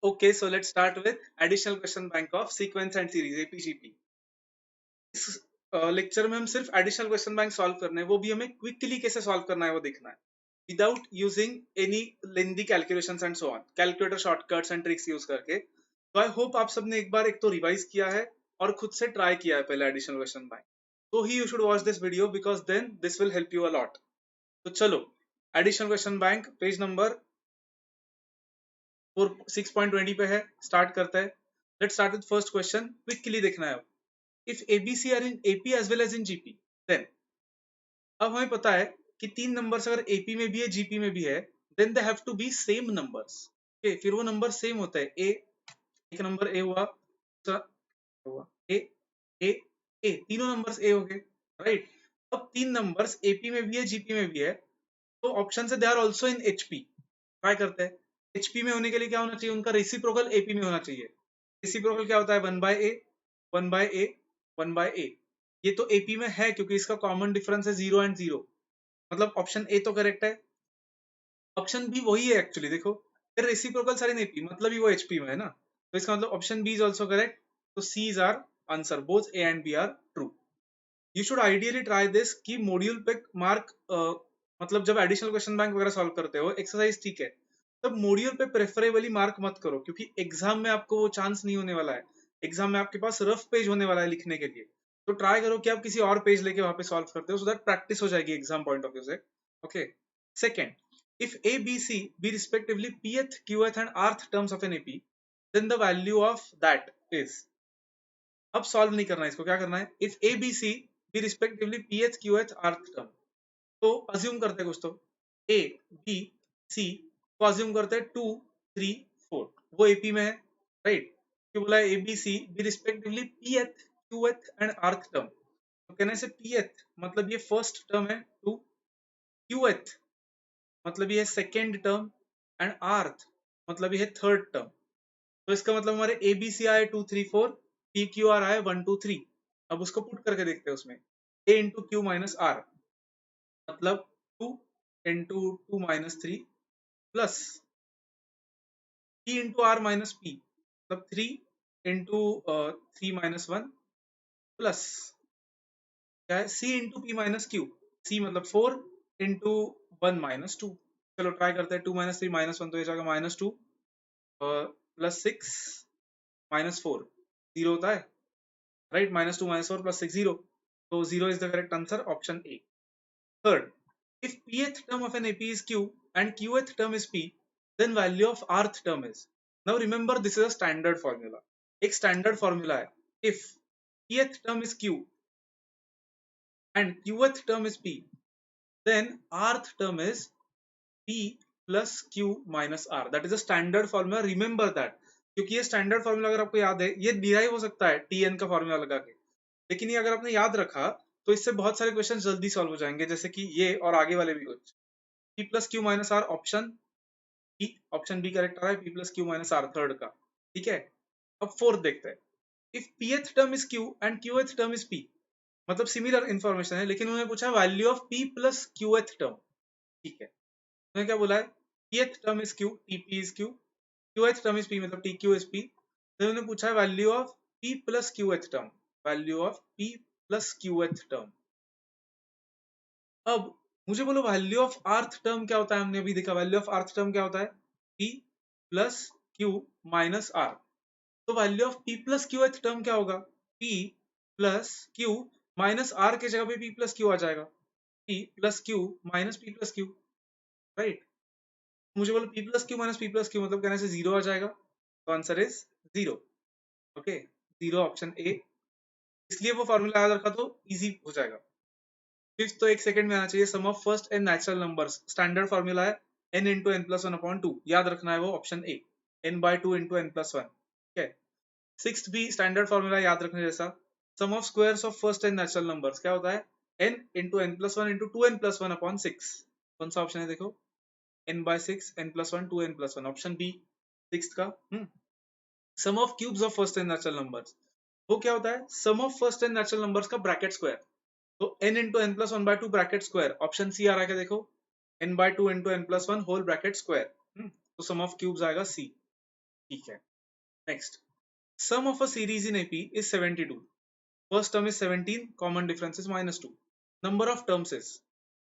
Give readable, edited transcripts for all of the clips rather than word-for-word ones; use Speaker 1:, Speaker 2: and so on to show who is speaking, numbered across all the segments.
Speaker 1: Okay, so let's start with additional question bank of sequence and series APGP. इस lecture में हम सिर्फ additional question bank solve करना है, वो भी हमें क्विकली कैसे सॉल्व करना है वो देखना है, without using any lengthy calculations and so on, calculator shortcuts and tricks use करके। तो आई होप आप सबने एक बार एक तो रिवाइज किया है और खुद से ट्राई किया है पहले एडिशनल क्वेश्चन बैंक, तो ही you should watch this video because then this will help you a lot. तो चलो additional question bank page number 6.20 पे है, स्टार्ट करता है। Let's start with first question, quickly देखना है। If ABC are in AP as well as in GP, then अब हमें पता है कि तीन नंबर्स अगर AP में भी है GP में भी है, then they have to be same numbers. Okay, फिर वो नंबर सेम होता है। ए, एक नंबर ए हुआ, दूसरा हुआ ए, ए, ए, तीनों नंबर्स ए हो गए, राइट। अब तीन नंबर्स AP में भी है GP में भी है, तो ऑप्शन से they are also in HP। Try करते हैं। HP में होने के लिए क्या होना चाहिए, उनका रेसिप्रोकल AP में होना चाहिए। रेसिप्रोकल क्या होता है, 1/a 1/a 1/a। ये तो AP में है क्योंकि इसका कॉमन डिफरेंस है 0 एंड 0, मतलब ऑप्शन ए तो करेक्ट है। ऑप्शन बी वही है एक्चुअली, देखो फिर रेसिप्रोकल सारे इन AP, मतलब ही वो HP में है ना, तो इसका मतलब option B is also correct. तो C is our answer, both A and B are true. You should ideally try this कि मॉड्यूल पे मार्क, मतलब जब एडिशनल क्वेश्चन बैंक वगैरह सॉल्व करते हो एक्सरसाइज, ठीक है, तब मॉड्यूल पे प्रेफरेबली मार्क मत करो, क्योंकि एग्जाम में आपको वो चांस नहीं होने वाला है। एग्जाम में आपके पास रफ पेज होने वाला है लिखने के लिए, तो ट्राई करो कि आप किसी और पेज लेके वहां पे सॉल्व करते हो, सो दैट प्रैक्टिस हो जाएगी एग्जाम पॉइंट ऑफ व्यू से। Okay, second, if A, B, C be respectively pth, qth and rth terms of an AP, then the value of that is, अब solve नहीं करना है इसको, क्या करना है, if a B C b respectively pth qth rth term, तो assume करते हैं कुछ, तो ए बी सी को अज्यूम करते हैं 2 3 4, वो एपी में है, राइट। क्यों बोला है a B C b respectively pth qth and rth term, तो कहने से pth मतलब ये फर्स्ट टर्म है 2, qth मतलब ये सेकेंड टर्म, एंड rth मतलब ये थर्ड टर्म। तो इसका मतलब हमारे ए बी सी आए 2 3 4, पी क्यू आर आए 1 2 3। अब उसको पुट करके देखते हैं उसमें, ए इंटू क्यू माइनस आर मतलब 2 into 2 minus 3 plus P into R minus P मतलब 3 इंटू 3 माइनस 1 प्लस क्या है सी इंटू पी माइनस क्यू, सी मतलब 4 इंटू 1 माइनस 2। चलो ट्राई करते हैं, 2 माइनस 3 माइनस 1 तो ये जाएगा -2 प्लस 6 माइनस 4 0 होता है, right. -2 -4 + 6 0, so 0 is the correct answer, option A. Third, if pth term of an AP is Q and qth term is P, then value of rth term is, now remember this is a standard formula, एक standard formula है, if pth term is Q and qth term is P, then rth term is P plus Q minus R, that is a standard formula, remember that। क्योंकि ये standard formula अगर आपको याद है, ये derive हो सकता है TN का फॉर्मूला लगा के, लेकिन ये अगर आपने याद रखा तो इससे बहुत सारे क्वेश्चन जल्दी सॉल्व हो जाएंगे, जैसे कि ये और आगे वाले भी कुछ। P plus Q minus R, option B correct आ रहा है, P plus Q minus R third का, ठीक है। अब फोर्थ देखते हैं, if pth term is Q and qth term is P, मतलब सिमिलर इंफॉर्मेशन है, लेकिन उन्होंने पूछा value of P plus qth term, ठीक है। उन्होंने क्या बोला है, pth term is Q, TP is Q, qth term is P मतलब TQ इज P, तो उन्होंने पूछा है value of P plus qth term, value of P plus qth term. अब मुझे बोलो वैल्यू ऑफ अर्थ टर्म क्या होता है, हमने अभी देखा वैल्यू ऑफ अर्थ टर्म क्या होता है, P plus Q minus R, तो value of P plus Q term क्या होगा, P plus Q minus R के जगह पे P प्लस Q आ जाएगा, P plus Q minus P plus Q, right. मुझे बोलो P plus Q minus P plus Q मतलब कहने से 0 आ जाएगा, तो answer is 0। Okay, 0 option A, इसलिए वो फॉर्मूला याद रखा तो इजी हो जाएगा। फिफ्थ तो एक सेकंड में आना चाहिए, sum of first n natural numbers, standard formula है n इंटू n प्लस 1/2, याद रखना है वो option A, n/2 into n plus 1, ठीक है। सिक्स्थ भी स्टैंडर्ड फॉर्मूला याद रखने जैसा, sum of squares of first n natural numbers क्या होता है, n into n plus 1 into 2n plus 1/6, कौन सा ऑप्शन है देखो, n/6 n plus 1 2n plus 1, option B sixth का। Sum of cubes of first n natural numbers, वो क्या होता है, sum of first n natural numbers का ब्रैकेट स्क्वायर, तो n into n plus 1/2 bracket square, option C आ रहा है क्या देखो, n/2 into n plus 1 whole bracket square, तो सम ऑफ क्यूब्स आएगा सी। ठीक है, next, some of a series in AP is 72, first term is 17, common difference is -2, number of terms is,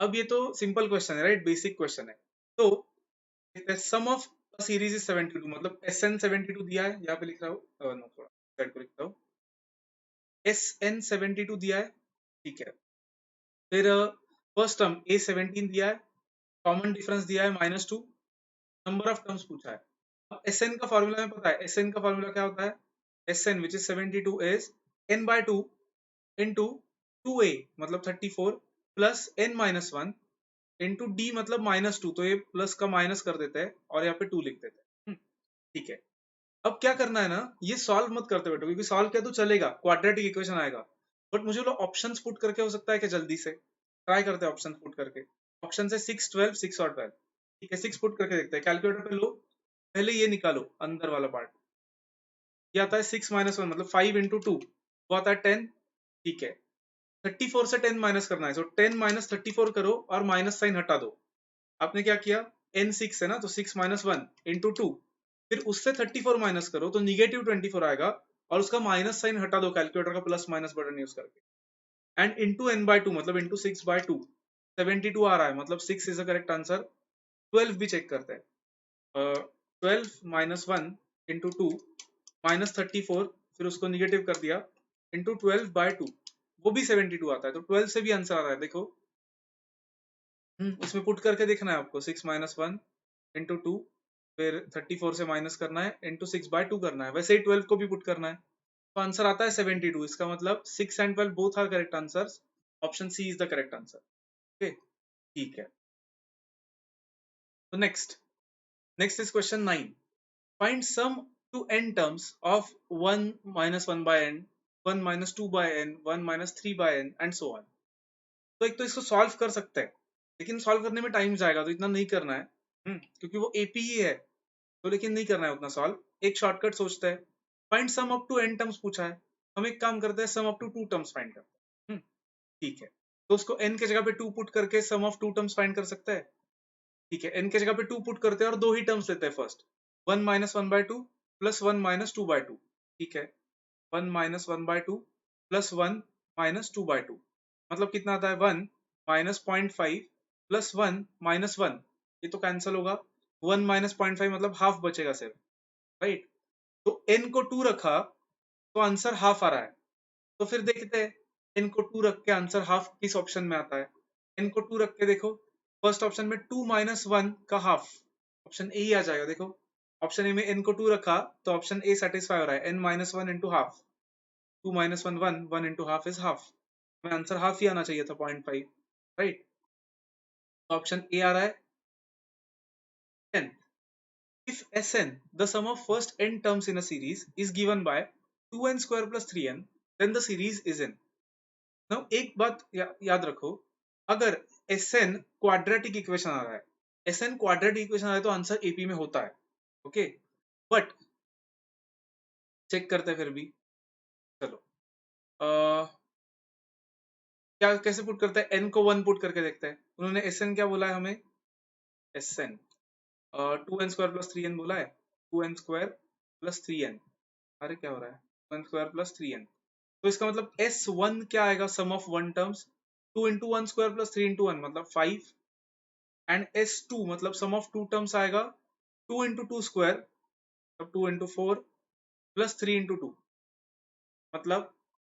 Speaker 1: अब ये तो सिंपल क्वेश्चन है राइट, बेसिक क्वेश्चन है। तो सम ऑफ सीरीज इज 72, मतलब SN 72 दिया है, यहाँ पे लिख रहा हूँ, नो थोड़ा साइड को लिखता हूँ, SN 72 दिया है, ठीक है। फिर फर्स्ट टर्म A17 दिया है, कॉमन डिफरेंस दिया है -2, नंबर ऑफ टर्म्स पूछा है। अब SN का फॉर्मूला में पता है, SN का फॉर्मूला क्या होता है, SN which is 72 is n/2 into 2a मतलब 34 प्लस n-1 इंटू d मतलब -2, तो ये प्लस का माइनस कर देते हैं और यहाँ पे 2 लिख देते हैं। ठीक है, अब क्या करना है ना, ये सॉल्व मत करते बेटो, क्योंकि सॉल्व किया तो चलेगा, क्वाड्रेटिक इक्वेशन आएगा, बट मुझे लोग ऑप्शंस पुट करके हो सकता है कि जल्दी से ट्राई करते हैं ऑप्शन पुट करके। ऑप्शन है 6 12 6 और 12, ठीक है 6 पुट करके देखते हैं, कैलकुलेटर पे लो, पहले ये निकालो अंदर वाला पार्ट, ये आता है 6-1 मतलब 5 इंटू 2, वो आता है 10, ठीक है 34 से 10 माइनस करना है, सो 10 माइनस 34 करो और माइनस साइन हटा दो। आपने क्या किया, n6 है ना, तो 6-1 इंटू 2, फिर उससे 34 माइनस करो तो निगेटिव 24 आएगा, और उसका माइनस साइन हटा दो कैलकुलेटर का प्लस माइनस बटन यूज करके, एंड इंटू n/2 मतलब इंटू 6/2, 72 आ रहा है, मतलब 6 इज द करेक्ट आंसर। 12 भी चेक करते हैं, 12-1 इंटू 2 -34, फिर उसको निगेटिव कर दिया, इंटू 12/2, वो भी 72 आता है, तो 12 से भी आंसर आ रहा है देखो। इसमें पुट करके देखना है आपको, 6-1 इंटू 2, फिर 34 से माइनस करना है, इंटू 6/2 करना है, वैसे ही 12 को भी पुट करना है, तो आंसर आता है 72। इसका मतलब 6 and 12 both are correct answers, option c is the correct answer. Okay, ठीक है, तो next is question 9, find sum to n terms of 1 -1 by n, 1 -2 by n, 1 -3 by n and so on. तो एक तो इसको सॉल्व कर सकते हैं, लेकिन सॉल्व करने में टाइम जाएगा, तो इतना नहीं करना है, क्योंकि वो एपी ही है, तो लेकिन नहीं करना है उतना सॉल्व। एक शॉर्टकट सोचते हैं, find sum up to n terms पूछा है, हम एक काम करते हैं, sum up to 2 terms find करते हैं। ठीक है, तो उसको n के जगह पे 2 पुट करके सम ऑफ 2 टर्म्स फाइंड कर सकते हैं। ठीक है, n के जगह पे 2 पुट करते हैं और दो ही टर्म्स लेते हैं, फर्स्ट 1 -1/2 प्लस 1 -2/2, ठीक है 1 -1/2 प्लस 1 -2/2, मतलब कितना आता है 1 -0.5 प्लस 1 -1, ये तो कैंसिल होगा, 1 -0.5 मतलब हाफ बचेगा सिर्फ, राइट। तो n को 2 रखा तो आंसर हाफ आ रहा है, तो फिर देखते हैं n को 2 रख के आंसर हाफ किस ऑप्शन में आता है। n को 2 रख के देखो, फर्स्ट ऑप्शन में 2 -1 का हाफ, ऑप्शन ए ही आ जाएगा, देखो ऑप्शन ए में n को 2 रखा तो ऑप्शन ए सेटिस्फाई हो रहा है, n -1 into half, 2 -1 1, 1 into half is half, में आंसर हाफ ही आना चाहिए था 0.5, राइट। ऑप्शन ए आ रहा है 10। If Sn, the sum of first n terms in a series, is given by 2n square plus 3n, then the series is in. Now एक बात याद रखो, अगर Sn क्वाड्रेटिक इक्वेशन आ रहा है, Sn क्वाड्रेटिक इक्वेशन आ रहा है तो आंसर एपी में होता है, ओके, बट चेक करते हैं फिर भी, चलो क्या कैसे पुट करते हैं, n को 1 पुट करके देखते हैं, उन्होंने Sn क्या बोला है हमें, Sn 2n square plus 3n बोला है, 2n स्क्वायर प्लस 3n, अरे क्या हो रहा है 1 स्क्वायर प्लस 3n, तो इसका मतलब S1 क्या आएगा, sum of one terms 2 into 1 square plus 3 into 1 मतलब 5, एंड S2 मतलब सम ऑफ टू टर्म्स आएगा 2 इंटू 2 स्क्वायर, मतलब 2 इंटू 4 प्लस 3 इंटू 2 मतलब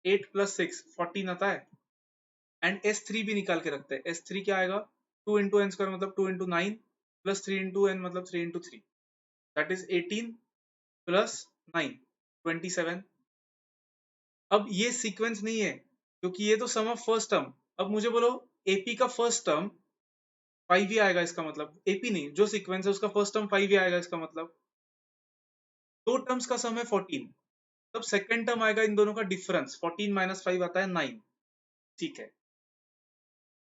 Speaker 1: 8 प्लस 6 14 आता है, एंड S3 भी निकाल के रखते हैं, S3 क्या आएगा 2 इंटू n स्क्वायर मतलब 2 इंटू 9 प्लस 3 इंटू n मतलब 3 इंटू 3, दैट इज 18 प्लस 9 27। अब ये सीक्वेंस नहीं है, क्योंकि ये तो सम ऑफ फर्स्ट टर्म, अब मुझे बोलो एपी का फर्स्ट टर्म 5 ही आएगा, इसका मतलब एपी नहीं, जो सीक्वेंस है उसका फर्स्ट टर्म 5 ही आएगा, इसका मतलब दो टर्म्स का सम है 14, तब सेकंड टर्म आएगा इन दोनों का डिफरेंस, 14 माइनस 5 आता है 9, ठीक है,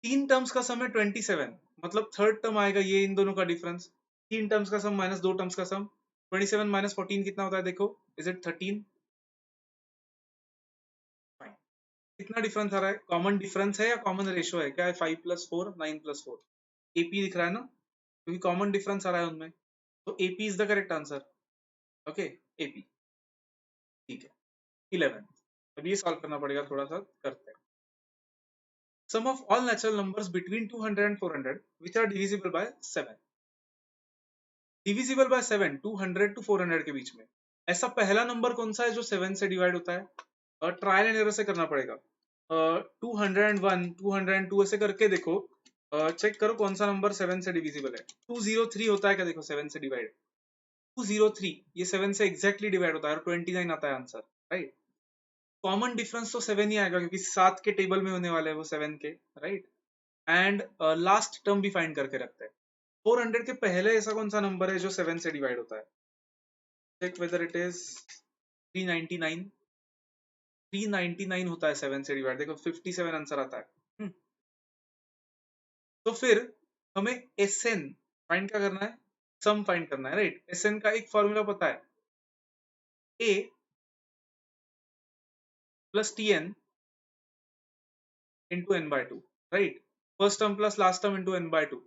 Speaker 1: तीन टर्म्स का सम है 27, मतलब थर्ड टर्म आएगा ये इन दोनों का डिफरेंस, तीन टर्म्स का सम माइनस दो टर्म्स का सम, 27 माइनस 14 कितना होता है देखो, इज इट 13, कितना डिफरेंस आ रहा है, कॉमन डिफरेंस है या कॉमन रेशियो है, क्या है 5 + 4 9 + 4, एपी दिख रहा है ना, क्योंकि कॉमन डिफरेंस आ रहा है उनमें, तो AP is the correct answer. Okay AP, ठीक है। 11, अब ये सॉल्व करना पड़ेगा, थोड़ा सा करते हैं। Sum of all natural numbers between 200 and 400 which are divisible by 7, divisible by 7 200 to 400 के बीच में ऐसा पहला नंबर कौन सा है जो 7 से डिवाइड होता है? और ट्रायल एंड एरर से करना पड़ेगा। 201 202 ऐसे करके देखो, चेक करो कौन सा नंबर 7 से डिविजिबल है। 203 होता है क्या? देखो 7 से डिवाइड 203, ये 7 से एग्जैक्टली डिवाइड होता है और 29 आता है आंसर, राइट। कॉमन डिफरेंस तो 7 ही आएगा क्योंकि 7 के टेबल में होने वाले हैं वो 7 के, राइट। एंड लास्ट टर्म भी फाइंड करके रखते हैं। 400 के पहले ऐसा कौन सा नंबर है जो 7 से डिवाइड होता है? Check whether it is 399। 399 होता है 7 से डिवाइड, देखो 57 आंसर आता है। तो फिर हमें एस एन फाइंड क्या करना है? सम फाइंड करना है, राइट। एस एन का एक फॉर्मूला पता है, A plus T N into N by two, right. First term plus last term into N by two.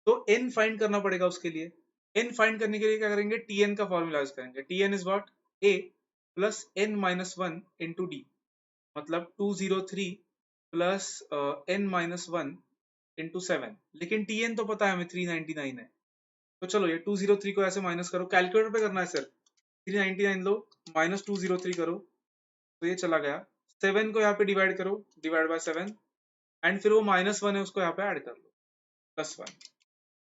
Speaker 1: तो एन फाइंड करना पड़ेगा उसके लिए। एन फाइंड करने के लिए क्या करेंगे? टी एन का फॉर्मूला यूज करेंगे। T n is what? A plus n minus one into d, मतलब 203 plus n minus one into 7। लेकिन टी एन तो पता है हमें 399 है, तो चलो ये 203 को ऐसे माइनस करो, कैलकुलेटर पे करना है सर। 399 लो माइनस 203 करो, तो ये चला गया। 7 को यहाँ पे डिवाइड करो, डिवाइड बाय 7, एंड फिर वो -1 है उसको यहाँ पे ऐड कर लो, +1।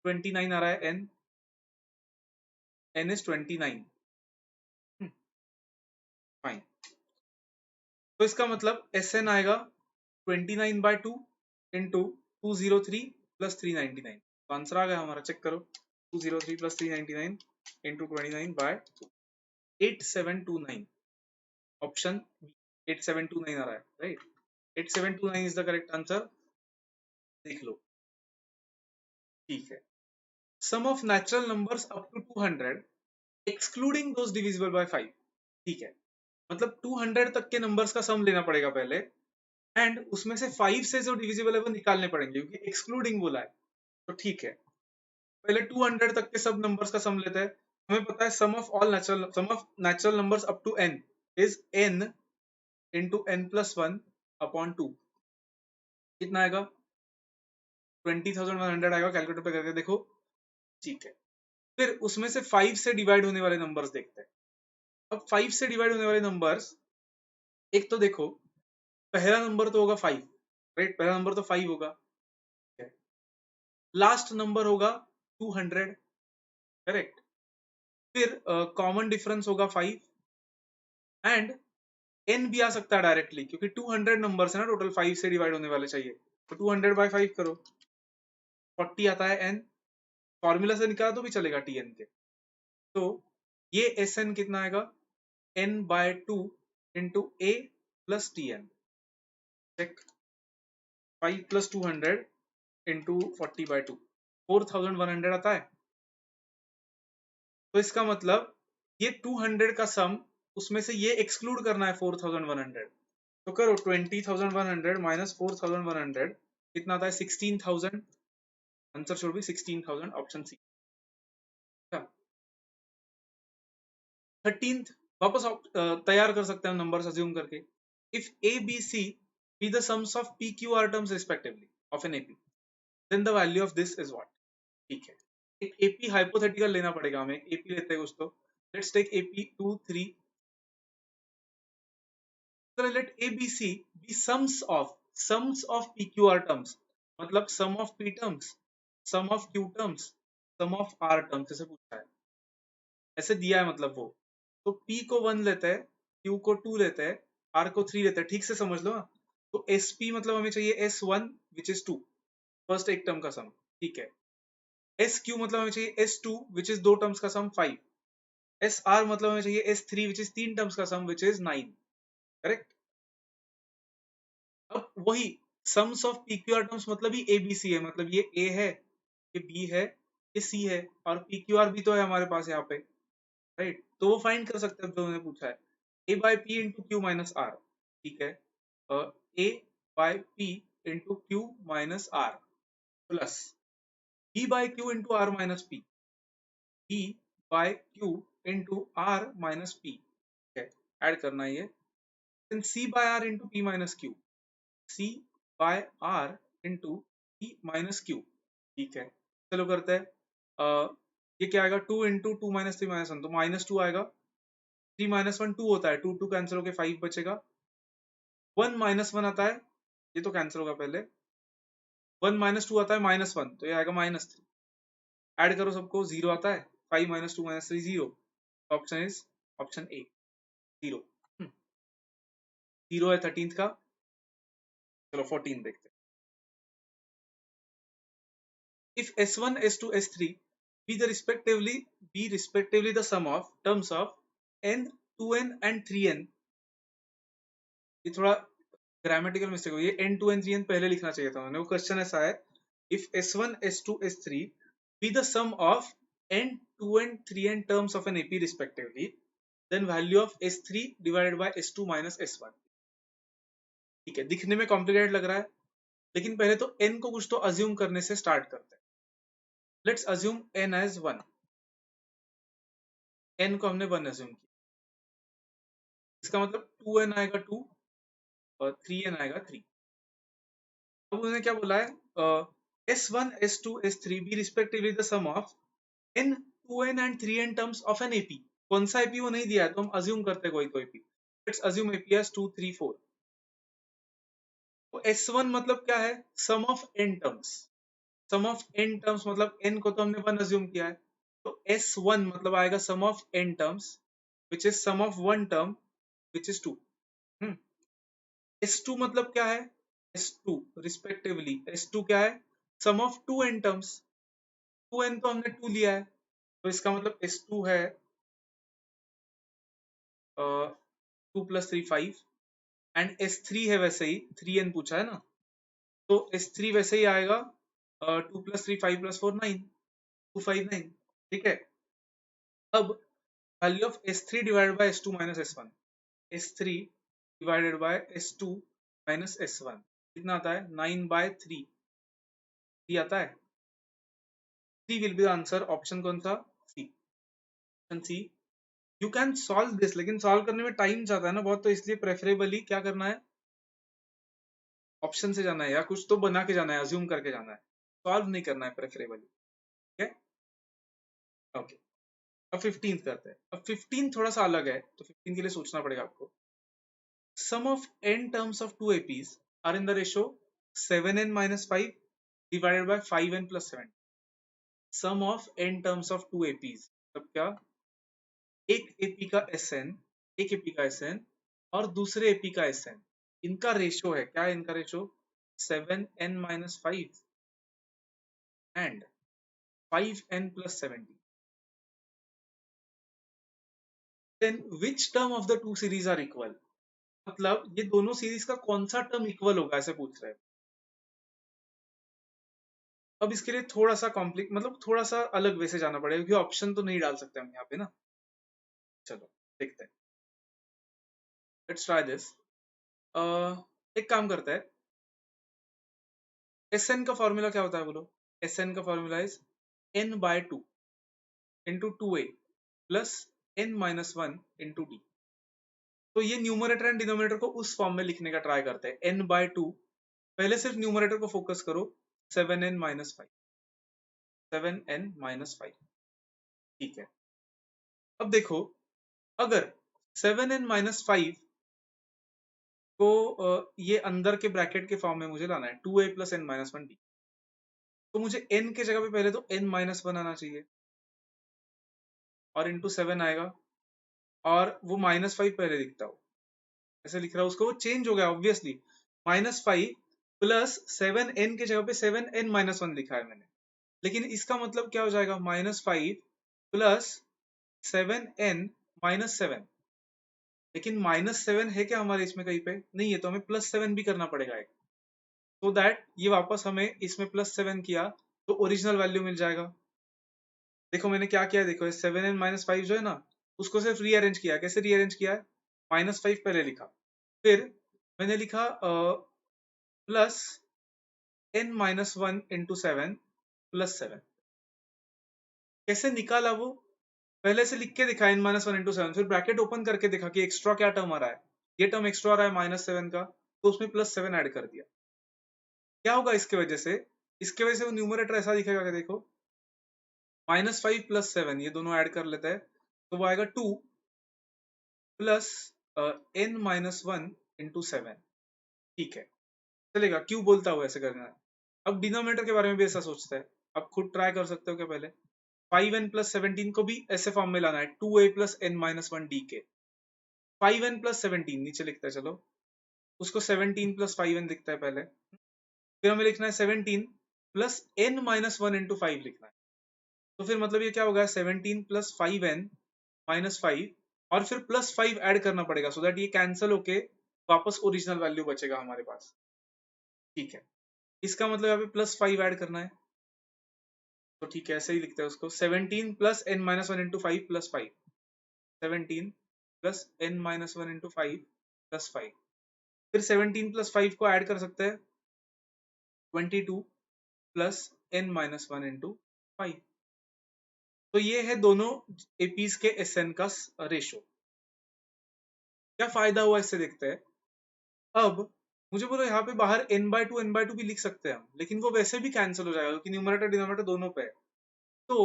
Speaker 1: 29 आ रहा है एन, एन इज 29, फाइन। तो इसका मतलब एस एन आएगा 29 बाय 2 इंटू 203 प्लस 399। तो आंसर आ गया हमारा, चेक करो। 203 प्लस 399 इंटू 29 बाय 8729, ऑप्शन 8729 आ रहा है, right. 8729 is the correct answer, देख लो, ठीक है। Sum of natural numbers up to 200 excluding those divisible by 5, ठीक है। मतलब 200 तक के नंबर्स का सम लेना पड़ेगा पहले, एंड उसमें से 5 से जो डिविजिबल है वो निकालने पड़ेंगे क्योंकि एक्सक्लूडिंग बोला है। तो ठीक है, पहले 200 तक के सब नंबर्स का सम लेते हैं। हमें पता है sum of natural numbers up to n is n into n plus one upon two. कितना आएगा? 20,100 आएगा, कैलकुलेटर पे करके देखो, ठीक है। फिर उसमें से 5 से डिवाइड होने वाले नंबर्स देखते हैं। अब 5 से डिवाइड होने वाले नंबर्स, एक तो देखो पहला नंबर तो होगा 5, राइट। पहला नंबर तो 5 होगा, लास्ट नंबर होगा 200, करेक्ट। फिर कॉमन डिफरेंस होगा 5, एंड n भी आ सकता है डायरेक्टली क्योंकि 200 नंबर्स है ना टोटल, 5 से डिवाइड होने वाले चाहिए। तो 200 बाय 5 करो, 40 आता है n। फॉर्मूला से निकाला तो भी चलेगा tn के। तो ये sn कितना आएगा? n by 2 into a plus tn, check. 5 plus 200 into 40 by 2, 4100 आता है। तो इसका मतलब ये 200 का सम, उसमें से ये एक्सक्लूड करना है 4100। तो करो 20,100 माइनस 4,100, कितना आता है? 16,000। Answer should be 16,000, option c. 13th, वापस तैयार कर सकते हैं नंबर्स अज्यूम करके। If a B C be the sums of P Q R terms respectively of an AP, then the value of this is what, ठीक है। एक AP hypothetical लेना पड़ेगा हमें, एपी लेते हैं कुछ तो। Let's take AP 2 3। Let A B C be sums of P Q R terms, मतलब sum of P terms, sum of Q terms, sum of R terms, ऐसे पूछा है, ऐसे दिया है मतलब वो। तो P को 1 लेते हैं, Q को 2 लेते हैं, R को 3 लेते हैं, ठीक से समझ लो। तो SP मतलब हमें चाहिए S1 विच इज 2, फर्स्ट एक टर्म का सम, ठीक है। SQ मतलब हमें चाहिए S2 विच इज दो टर्म्स का सम 5। SR मतलब हमें चाहिए S3 विच इज तीन टर्म्स का सम विच इज 9, करेक्ट। अब वही सम्स ऑफ PQR टर्म्स मतलब ही ABC है, मतलब ये A है, ये B है, ये C है, और PQR भी तो है हमारे पास यहाँ पे, राइट। तो वो फाइंड कर सकते हैं जो उन्होंने पूछा है, A by P into Q minus R, ठीक है। A by P into Q minus R plus B by Q into R minus P, B by Q into R minus P, ठीक है, ऐड करना है ये, then C by R into P minus Q, C by R into P minus Q, ठीक है। चलो करते हैं, ये क्या आएगा, 2 इंटू 2 माइनस 3 माइनस 1, तो माइनस 2 आएगा, 3 माइनस 1 2 होता है, 2 2 कैंसिल होकर 5 बचेगा, 1 माइनस 1 आता है, ये तो कैंसिल होगा पहले, 1 माइनस 2 आता है माइनस 1, तो ये आएगा माइनस 3, ऐड करो सबको, 0 आता है, 5 minus 2 minus 3 0, option is option A 0, 0 है 13th का। चलो 14 देखते हैं, if s1 s2 s3 be respectively the sum of terms of n 2n and 3n, ये थोड़ा ग्रामेटिकल मिस्टेक हो, ये n 2n 3n पहले लिखना चाहिए था मैंने, वो क्वेश्चन ऐसा है, if s1 s2 s3 be the sum of n 2n 3n terms of an AP respectively, then value of s3 divided by s2 minus s1, ठीक है, दिखने में कॉम्प्लिकेटेड लग रहा है, लेकिन पहले तो n को कुछ तो अज्यूम करने से स्टार्ट करते हैं, let's assume n as 1, n को हमने 1 अज्यूम किया, इसका मतलब 2n आएगा 2 और 3n आएगा 3। अब उन्होंने क्या बोला है, s1 s2 s3 be respectively the sum of n 2n and 3n terms of an AP, कौन सा एपी वो नहीं दिया है, तो हम अज्यूम करते हैं कोई तो AP, let's assume AP as 2 3 4, तो s1 मतलब क्या है, sum of n terms, sum of n terms मतलब n को तो हमने 1 अज्यूम किया है, तो s1 मतलब आएगा sum of n terms which is sum of one term which is 2, S2 मतलब क्या है, S2 रिस्पेक्टिवली S2 क्या है, sum of 2n terms, 2n तो हमने 2 लिया है, तो इसका मतलब S2 है 2 प्लस 3 5, एंड S3 है वैसे ही 3n पूछा है ना, तो S3 वैसे ही आएगा 2 प्लस 3 5 प्लस 4 9, 259, ठीक है। अब value of S3 divided by S2 minus S1, S3 divided by S2 minus S1 कितना आता है, 9 बाय 3, ये आता है, 3 will be the answer, option कौन सा, C, option C. You can solve this, लेकिन सॉल्व करने में टाइम जाता है ना बहुत, तो इसलिए प्रेफरेबली क्या करना है, ऑप्शन से जाना है या कुछ तो बना के जाना है, अज्यूम करके जाना है, सॉल्व नहीं करना है प्रेफरेबली, ठीक है, ओके। अब 15 करते हैं, अब 15 थोड़ा सा अलग है, तो 15 के लिए सोचना पड़ेगा आपको, sum of n terms of two APs are in the ratio 7n minus 5 divided by 5n plus 7, sum of n terms of two APs मतलब क्या, एक एपी का एसएन, एक एपी का एसएन और दूसरे एपी का एसएन, इनका रेशो है, क्या है इनका ratio, 7n-5 and 5n+70, then which term of the two series are equal, मतलब ये दोनों सीरीज का कौन सा टर्म इक्वल होगा ऐसे पूछ रहे हैं। अब इसके लिए थोड़ा सा कॉम्प्लिक मतलब थोड़ा सा अलग वे से जाना पड़ेगा, क्योंकि ऑप्शन तो नहीं डाल सकते हम यहाँ पे ना, चलो देखते हैं, लेट्स ट्राई दिस। एक काम करता है, एस एन का फॉर्मूला क्या होता है बोलो, एस एन का formula is n by 2 into 2a plus n minus 1 into d, तो ये न्यूमरेटर एंड डिनोमिनेटर को उस फॉर्म में लिखने का ट्राई करते हैं, n बाय 2, पहले सिर्फ न्यूमरेटर को फोकस करो, 7n-5, 7n-5, ठीक है। अब देखो, अगर 7n-5 को ये अंदर के ब्रैकेट के फॉर्म में मुझे लाना है, 2a plus n minus 1 D, तो मुझे n के जगह पे पहले तो n माइनस 1 आना चाहिए और इंटू 7 आएगा, और वो -5 पहले दिखता हो, ऐसे लिख रहा हूं उसको, वो चेंज हो गया ऑब्वियसली, -5 प्लस 7n के जगह पे 7n-1 लिखा है मैंने, लेकिन इसका मतलब क्या हो जाएगा, -5 प्लस 7n-7, लेकिन -7 है क्या हमारे इसमें कहीं पे नहीं है, तो हमें +7 भी करना पड़ेगा एक, so दैट ये वापस हमें इसमें +7 किया तो ओरिजिनल वैल्यू मिल जाएगा। देखो मैंने क्या किया है, देखो 7n-5 जो है ना, उसको सिर्फ रीअरेंज किया है, कैसे रीअरेंज किया है, -5 पहले लिखा, फिर मैंने लिखा प्लस n-1 इंटू 7 प्लस 7, कैसे निकाला वो, पहले से लिख के दिखा n-1 × 7, फिर ब्रैकेट ओपन करके देखा कि एक्स्ट्रा क्या टर्म आ रहा है, ये टर्म एक्स्ट्रा आ रहा है -7 का, तो उसमें +7 ऐड कर दिया। क्या होगा इसके वजह से? इसके वजह से वो न्यूमरेटर ऐसा दिखेगा कि देखो -5 + 7, ये दोनों ऐड कर लेते हैं, तो वो आएगा 2 प्लस n-1 × 7। ठीक है, चलेगा, क्यों बोलता हूँ ऐसे करना है। अब डिनोमिनेटर के बारे में भी ऐसा सोचता है, अब खुद ट्राई कर सकते हो क्या पहले। 5n + 17 को भी ऐसे फॉर्म में लाना है, 2a + n-1 dk। 5n + 17 नीचे लिखता है, चलो उसको 17 + 5n दिखता है पहले, फिर हमें लिखना है 17 + n-1 × 5 लिखना है। तो फिर मतलब ये क्या होगा, 17 + 5n - 5, और फिर +5 ऐड करना पड़ेगा, सो दैट ये कैंसिल होके वापस ओरिजिनल वैल्यू बचेगा हमारे पास। ठीक है, इसका मतलब यहाँ पे +5 ऐड करना है, तो ठीक है ऐसे ही लिखते हैं उसको, 17 + n-1 × 5 + 5, 17 + n-1 × 5 + 5, फिर 17 + 5 को ऐड कर सकते हैं, 22 + n-1 × 5। तो ये है दोनों एपीज के एसएन का रेशो। क्या फायदा हुआ इससे देखते हैं। अब मुझे बोलो यहाँ पे बाहर n/2 भी लिख सकते हैं हम, लेकिन वो वैसे भी कैंसिल हो जाएगा क्योंकि न्यूमरेटर डिनोमिनेटर दोनों पे है। तो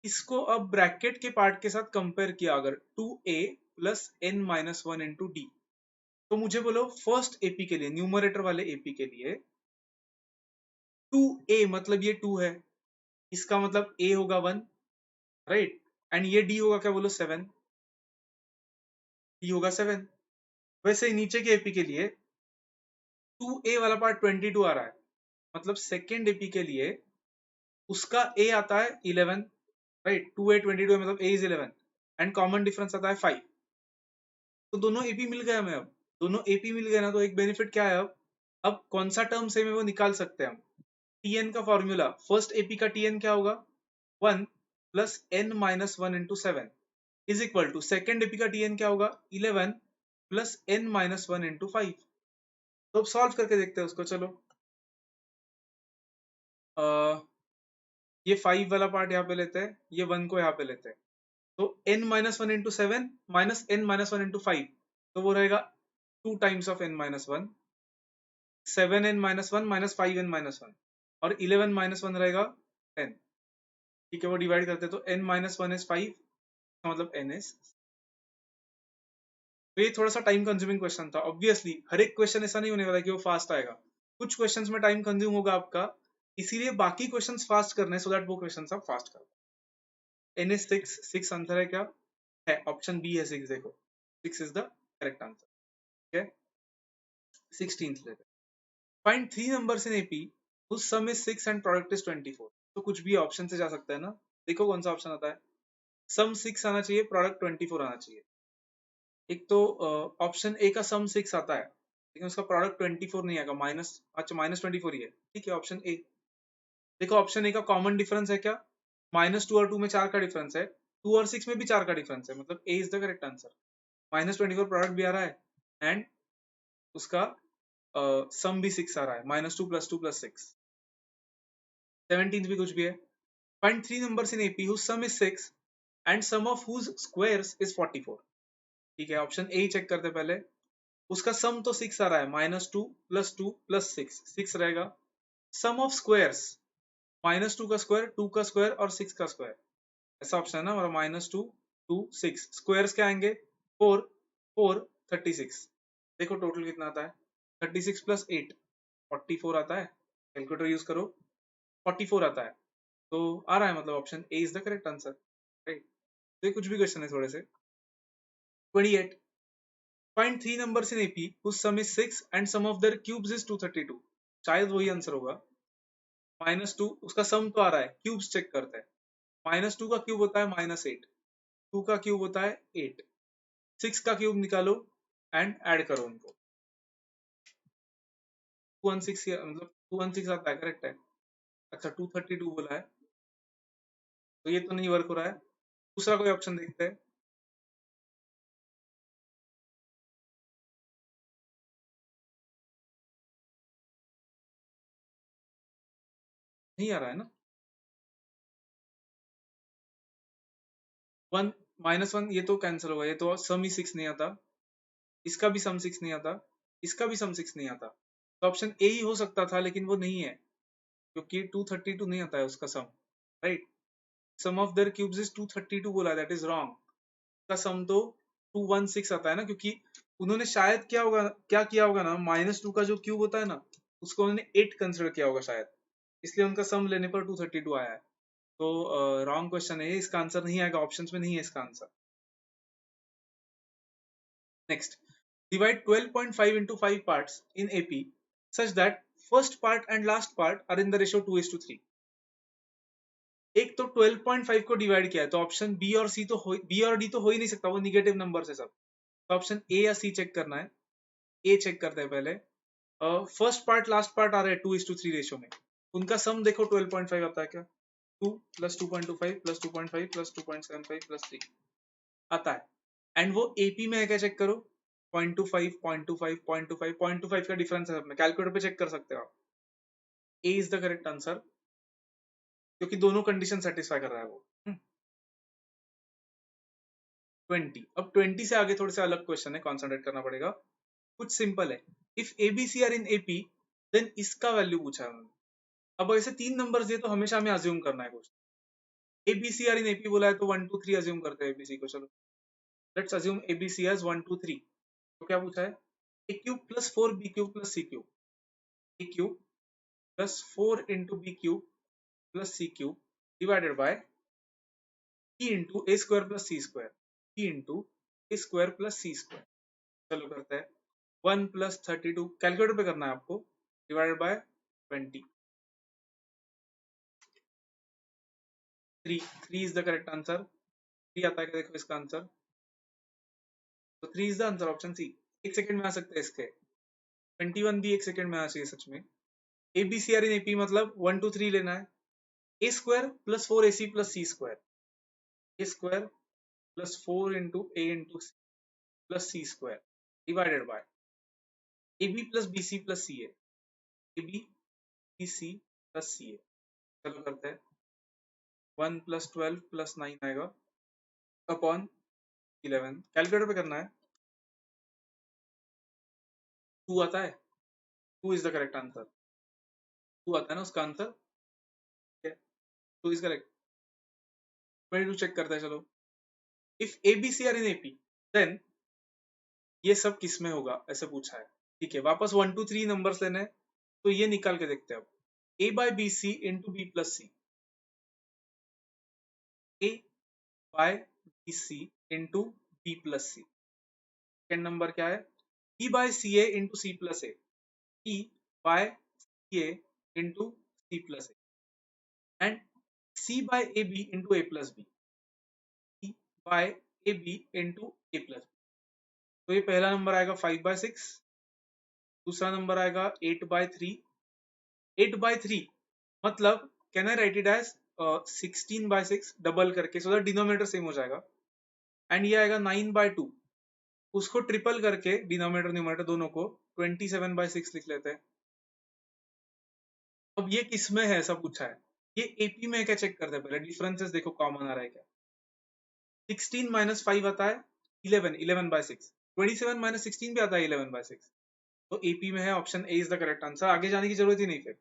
Speaker 1: इसको अब ब्रैकेट के पार्ट के साथ कंपेयर किया अगर, 2a + n-1 × d, तो मुझे बोलो फर्स्ट एपी के लिए, न्यूमरेटर वाले एपी के लिए 2a मतलब ये 2 है, इसका मतलब a होगा 1, राइट, एंड ये d होगा क्या बोलो 7, d होगा 7। वैसे ही नीचे के एपी के लिए 2a वाला पार्ट 22 आ रहा है, मतलब सेकेंड एपी के लिए उसका a आता है 11, राइट, 2a 22 है, मतलब a is 11, and common difference आता है 5। तो दोनों एपी मिल गए हमें। अब दोनों एपी मिल गए ना, तो एक बेनिफिट क्या है, अब कौन सा टर्म सेम है वो निकाल सकते हैं हम। टीएन का फॉर्मूला, फर्स्ट एपी का टीएन क्या होगा, 1 + n-1 × 7 is equal to second AP का टीएन क्या होगा, 11 + n-1 × 5। तो अब सॉल्व करके देखते हैं उसको, चलो ये 5 वाला पार्ट यहाँ पे लेते हैं, ये 1 को यहाँ पे लेते हैं, तो n-1 × 7 - n-1 × 5, तो वो रहेगा 2 times of n-1, 7n-1 - 5n-1, और 11 - 1 रहेगा 10। ठीक है, वो डिवाइड करते हैं, तो n-1 इज 5, मतलब n इज। तो ये थोड़ा सा टाइम कंज्यूमिंग क्वेश्चन था, ऑब्वियसली हर एक क्वेश्चन ऐसा नहीं होने वाला कि वो फास्ट आएगा, कुछ क्वेश्चंस में टाइम कंज्यूम होगा आपका, इसीलिए बाकी क्वेश्चंस फास्ट करने, सो दैट वो क्वेश्चंस आप फास्ट कर। n इज 6, 6 आंसर है क्या, है ऑप्शन बी है 6, देखो 6 इज द करेक्ट आंसर। ठीक है, 16th लेते हैं। Find 3 numbers in AP whose sum is 6 and product is 24। तो कुछ भी ऑप्शन से जा सकता है ना, देखो कौन सा ऑप्शन आता है, सम 6 आना चाहिए, प्रोडक्ट 24 आना चाहिए। एक तो ऑप्शन ए का सम 6 आता है, लेकिन उसका प्रोडक्ट 24 नहीं आएगा, माइनस, अच्छा -24 ही है, ठीक है ऑप्शन ए। देखो ऑप्शन ए का कॉमन डिफरेंस है क्या, -2 और 2 में 4 का डिफरेंस है, 2 और 6 में भी 4 का डिफरेंस है, मतलब A is the correct answer. -24 product भी आ रहा है, एंड उसका सम भी 6 आ रहा है, -2 + 2 + 6, 17th भी कुछ भी है। Find 3 numbers in AP whose sum is 6 and sum of whose squares is 44। ठीक है, ऑप्शन ए चेक करते पहले, उसका सम तो 6 आ रहा है, -2 + 2 + 6, 6 रहेगा। सम ऑफ स्क्वायर्स, -2 का स्क्वायर, 2 का स्क्वायर और 6 का स्क्वायर, ऐसा ऑप्शन है ना, और -2 2 6 स्क्वायर्स क्या आएंगे, 4 4 36। देखो टोटल कितना आता है, 36 + 8 44 आता है, कैलकुलेटर यूज करो, 44 आता है, तो आ रहा है, मतलब option A is the correct answer, right. तो ये कुछ भी क्वेश्चन है थोड़े से। 28, find 3 numbers in AP whose sum is 6 and sum of their cubes is 232। शायद वही आंसर होगा। -2 उसका सम तो आ रहा है, क्यूब्स चेक करते हैं, -2 का क्यूब होता है -8, 2 का क्यूब होता है 8, 6 का क्यूब निकालो एंड ऐड करो उनको, 216, मतलब 216 आता है, करेक्ट है। अच्छा 232 बोला है, तो ये तो नहीं वर्क हो रहा है, दूसरा कोई ऑप्शन देखते हैं। नहीं आ रहा है ना, 1 -1 ये तो कैंसिल होगा, ये तो सम ही 6 नहीं आता, इसका भी सम 6 नहीं आता, इसका भी सम 6 नहीं आता, तो ऑप्शन ए ही हो सकता था, लेकिन वो नहीं है क्योंकि 232 नहीं आता है उसका sum, right. Sum of their cubes is 232 बोला, दैट इज रॉन्ग। का सम तो 216 आता है ना, क्योंकि उन्होंने शायद क्या किया होगा ना, -2 का जो क्यूब होता है ना, उसको उन्होंने 8 कंसिडर किया होगा शायद, इसलिए उनका सम लेने पर 232 आया है। तो रॉन्ग क्वेश्चन है, इसका आंसर नहीं आएगा, ऑप्शंस में नहीं है इसका answer. Next, divide 12.5 into 5 parts in AP such that first part and last part are in the ratio 2:3। एक तो 12.5 को डिवाइड किया है, तो ऑप्शन बी और सी तो बी और डी तो हो ही नहीं सकता, वो निगेटिव नंबर है सब, तो ऑप्शन ए या सी चेक करना है। ए चेक करते हैं पहले। फर्स्ट पार्ट लास्ट पार्ट आ रहा है 2:3 रेशियो में, उनका सम देखो 12.5 आता है क्या, 2 + 2.25 + 2.5 + 2.75 + 3 आता है, एंड वो एपी में है क्या, चेक करो, 0.25 0.25 0.25 0.25 का डिफरेंस है सब में, कैलकुलेटर पे चेक कर सकते हो आप। ए इज द करेक्ट आंसर, क्योंकि दोनों कंडीशन सेटिस्फाई कर रहा है वो। 20, अब 20 से आगे थोड़े से अलग क्वेश्चन है, कॉन्सेंट्रेट करना पड़ेगा। कुछ सिंपल है, if ABC are in AP then इसका वैल्यू पूछा है उन्होंने। अब ऐसे 3 नंबर्स दिए तो हमेशा हमें अज्यूम करना है कुछ, एबीसी आर इन एपी बोला है तो 1 2 3 अज्यूम करते हैं एबीसी को, चलो लेट्स अज्यूम एबीसी एज 1 2 3। तो क्या पूछा है, A cube plus 4 B cube plus C cube, A cube plus 4 into B cube plus C cube divided by E into A square plus C square, E into A square plus C square. चलो करते हैं, 1 + 32 calculator पे करना है आपको, divided by 20, 3 3 is the correct answer. 3 आता है क्या देखो इसका आंसर, तो 3 is the answer, option c. एक सेकंड में आ सकते हैं इसके, 21 भी एक सेकंड में आना चाहिए सच में। A B C are in AP मतलब 1 2 3 लेना है, A square plus 4 AC plus C square, A square plus 4 into A into plus C square divided by A B plus B C plus C A, A B B C plus C A. चलो करते हैं, 1 + 12 + 9 आएगा upon 11, calculator पे करना है। 2 आता है, 2 is the correct answer, 2 आता है ना उसका आंसर, 2 इज करेक्ट। 22 चेक करते हैं, चलो if a B C are in AP then ये सब किस में होगा ऐसे पूछा है, ठीक है। वापस 1 2 3 नंबर्स लेने हैं, तो ये निकाल के देखते हैं अब, A by B C into B plus C, A by B C into B plus C. Second number क्या है, B by C A into C plus A, B by C A into C plus A, and C by A B into A plus B, C by A B into A plus B. तो ये पहला number आएगा 5/6, दूसरा number आएगा 8/3, 8/3 मतलब can I write it as 16/6 double करके, so that denominator same हो जाएगा, एंड ये आएगा 9/2, उसको ट्रिपल करके डिनोमिनेटर न्यूमरेटर दोनों को 27/6 लिख लेते हैं। अब ये किसमें है ऐसा पूछा है, ये एपी में है क्या चेक करते हैं पहले, डिफरेंसेस देखो कॉमन आ रहा है क्या, 16 - 5 आता है 11, 11/6, 27 - 16 भी आता है 11/6, तो एपी में है, option A is the correct answer, आगे जाने की जरूरत ही नहीं, फिर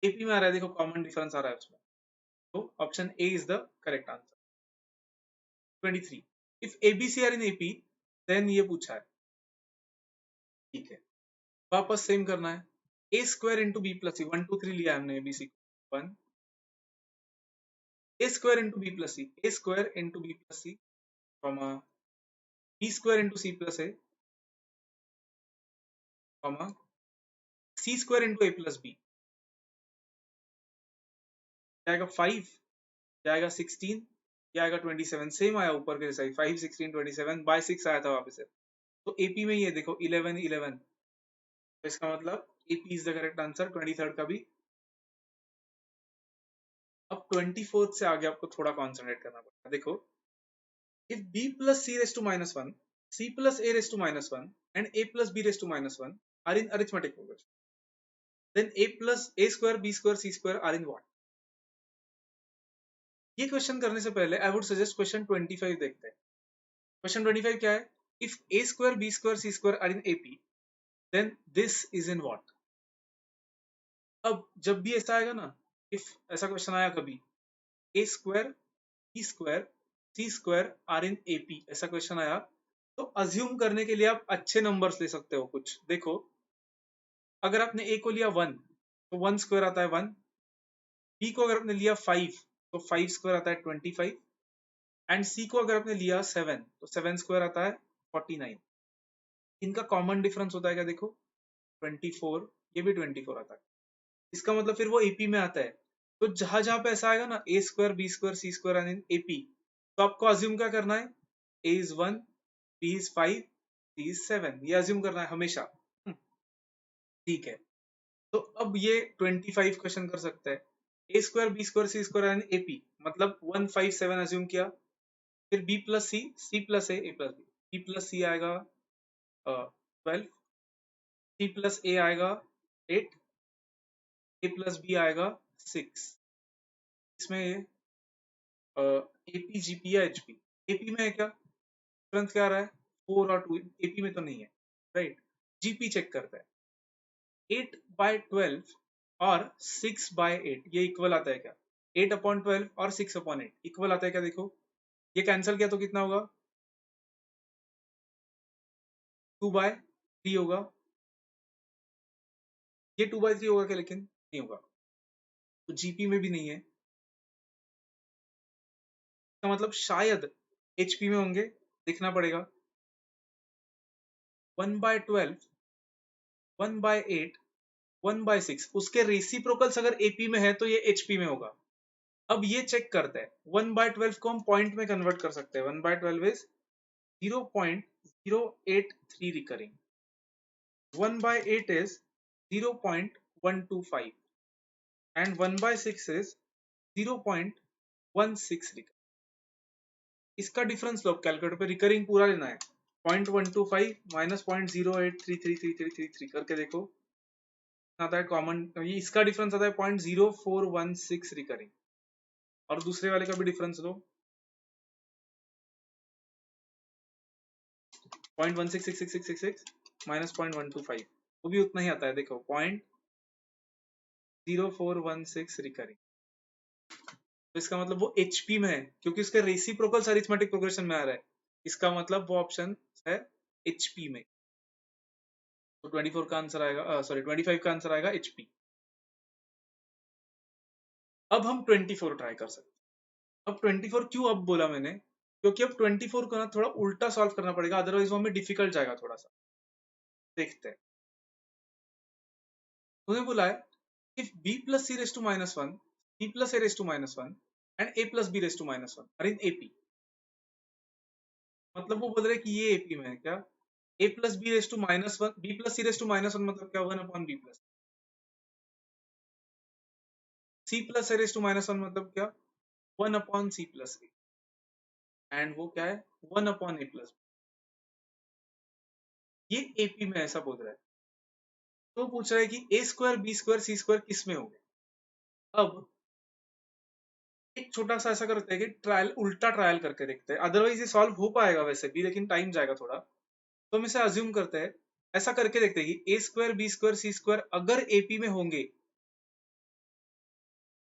Speaker 1: एपी में आ रहा है, देखो कॉमन डिफरेंस आ रहा है उसमें, तो option A is the correct answer. 23, if ABC are in AP then ये पूछा है, ठीक है। वापस सेम करना है, A square into B plus C, 1 2 3 लिया हमने ABC, 1 A square into B plus C, A square into B plus C, comma B square into C plus A, comma C square into A plus B, जाएगा 5, जाएगा 16, जाएगा 27, same आया ऊपर के जैसा ही, 5 16 27/6 आया था वापस से, तो एपी में ये देखो 11 11, तो इसका मतलब AP is the correct answer 23rd का भी। अब 24th से आगे आपको थोड़ा कॉन्सेंट्रेट करना पड़ेगा, देखो if b plus c raised to -1, c plus a raised to -1 and a plus b raised to -1 are in arithmetic progression, then a plus a square b square c square are in what? ये question करने से पहले I would suggest question 25 देखते हैं। Question 25 क्या है? इफ a square b square c square are in AP, then this is in what? अब जब भी ऐसा आएगा ना, इफ ऐसा क्वेश्चन आया कभी, a square b square c square are in AP, ऐसा क्वेश्चन आया, तो अज्यूम करने के लिए आप अच्छे नंबर्स ले सकते हो कुछ। देखो, अगर आपने a को लिया 1, तो 1 स्क्वायर आता है 1। b को अगर आपने लिया 5, तो 5 स्क्वायर आता है 25। एंड c को अगर आपने लिया 7, तो 7 स्क्वायर आता है 49। इनका कॉमन डिफरेंस होता है क्या? देखो 24, ये भी 24 आता है। इसका मतलब फिर वो एपी में आता है। तो जहां जहां पे ऐसा आएगा ना, A square B square C square and AP, तो आपको अज्यूम क्या करना है? A is 1, B is 5, C is 7, ये अज्यूम करना है हमेशा। ठीक है, तो अब ये 25 क्वेश्चन कर सकते हैं। A square B square C square and AP, मतलब 157 अज्यूम किया। फिर B plus C plus A plus B plus C आएगा 12, सी प्लस ए आएगा 8, ए प्लस बी आएगा 6। इसमें एपी जीपी या एचपी, एपी में है क्या? डिफरेंस क्या आ रहा है? 4 और 2, एपी में तो नहीं है, राइट। जीपी चेक करता है, 8/12 और 6/8 ये इक्वल आता है क्या? 8/12 और 6/8 इक्वल आता है क्या? देखो, ये कैंसिल किया तो कितना होगा? 2/3 होगा। ये 2/3 होगा क्या? लेकिन नहीं होगा, तो जीपी में भी नहीं है। इसका मतलब शायद एचपी में होंगे, देखना पड़ेगा। 1/12, 1/8, 1/6, उसके रेसिप्रोकल्स अगर एपी में है तो ये एचपी में होगा। अब ये चेक करते हैं, 1/12 को हम पॉइंट में कन्वर्ट कर सकते हैं। 1/12 is 0.083 recurring, 1/8 is 0.125 and 1/6 is 0.16 recurring. इसका डिफरेंस लो कैलकुलेटर पे, रिकरिंग पूरा लेना है। 0.125 माइनस 0.08333333 करके देखो आता है कॉमन, इसका डिफरेंस आता है 0.0416 रिकरिंग। और दूसरे वाले का भी डिफरेंस लो, 0.166666 माइनस 0.125, वो भी उतना ही आता है। देखो 0.0416 रिकरिंग। तो इसका मतलब वो एचपी में है, क्योंकि उसके रेसिप्रोकल्स अरिथमेटिक प्रोग्रेशन में आ रहा है। इसका मतलब वो ऑप्शन है एचपी में। तो 24 का आंसर आएगा, सॉरी 25 का आंसर आएगा एचपी। अब हम 24 ट्राई कर सकते हैं। अब 24 क्यों अब बोला मैंने? क्योंकि अब 24 को ना थोड़ा उल्टा सॉल्व करना पड़ेगा, अदरवाइज वो हमें डिफिकल्ट जाएगा थोड़ा सा। देखते हैं। उन्हें बोला है if b plus c raised to minus 1, c plus a raised to minus 1 and a plus b raised to minus 1 are in AP, मतलब वो बोल रहे हैं कि ये AP में है क्या? a plus b raised to minus 1, b plus c raised to minus 1 मतलब क्या? 1 upon b plus c plus a raised to minus 1 मतलब क्या? 1 upon c plus a, and वो क्या है? 1 upon a plus b। ये AP में ऐसा बोल रहा है। तो पूछ रहा है कि a square b square c square किस में होंगे? अब एक छोटा सा ऐसा करते हैं कि ट्रायल, उल्टा ट्रायल करके देखते हैं। अदरवाइज ये सॉल्व हो पाएगा वैसे भी, लेकिन टाइम जाएगा थोड़ा। तो हम इसे अज्यूम करते हैं, ऐसा करके देखते हैं कि A square B square C square अगर एपी में होंगे,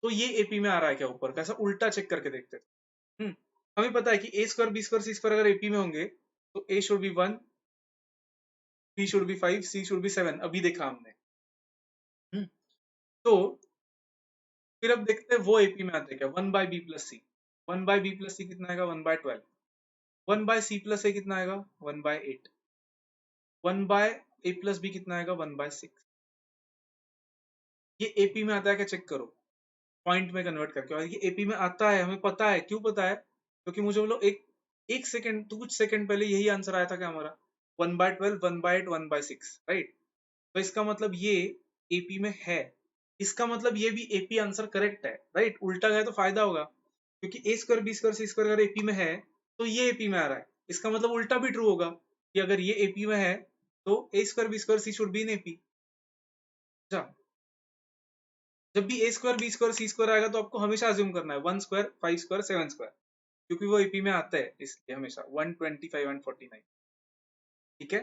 Speaker 1: तो ये एपी में आ रहा है क्या ऊपर का? ऐसा उल्टा चेक करके देखते हैं। हमें पता है कि A square B square C square अगर एपी में होंगे, तो A should be 1, B should be 5, C should be 7। अभी देखा हमने। तो फिर अब देखते हैं वो एपी में आते हैं क्या? 1/b+c, 1/b+c कितना आएगा? 1/12। 1/c प्लस ए कितना आएगा? 1/8। 1/a+b कितना आएगा? 1/6। ये एपी में आता है क्या? चेक करो पॉइंट में कन्वर्ट करके। और ये एपी में आता है, हमें पता है। क्यों पता है? क्योंकि मुझे बोलो एक सेकंड, तो कुछ सेकंड पहले यही आंसर आया था क्या हमारा? 1/12, 1/8, 1/6, राइट। तो इसका मतलब ये एपी में है। इसका मतलब ये भी एपी आंसर करेक्ट है, राइट। उल्टा गया तो फायदा होगा, क्योंकि ए square B square C square अगर एपी में है, तो ये एपी में आ रहा है। इसका मतलब उल्टा भी ट्रू होगा, कि अगर ये एपी में है तो A square B square C should be in AP. जब भी A square B square C square आएगा तो आपको हमेशा अज्यूम करना है 1 स्क्वायर 5 स्क्वायर 7 स्क्वायर, क्योंकि वो एपी में आता है इसलिए हमेशा 125 एंड 49। ठीक है,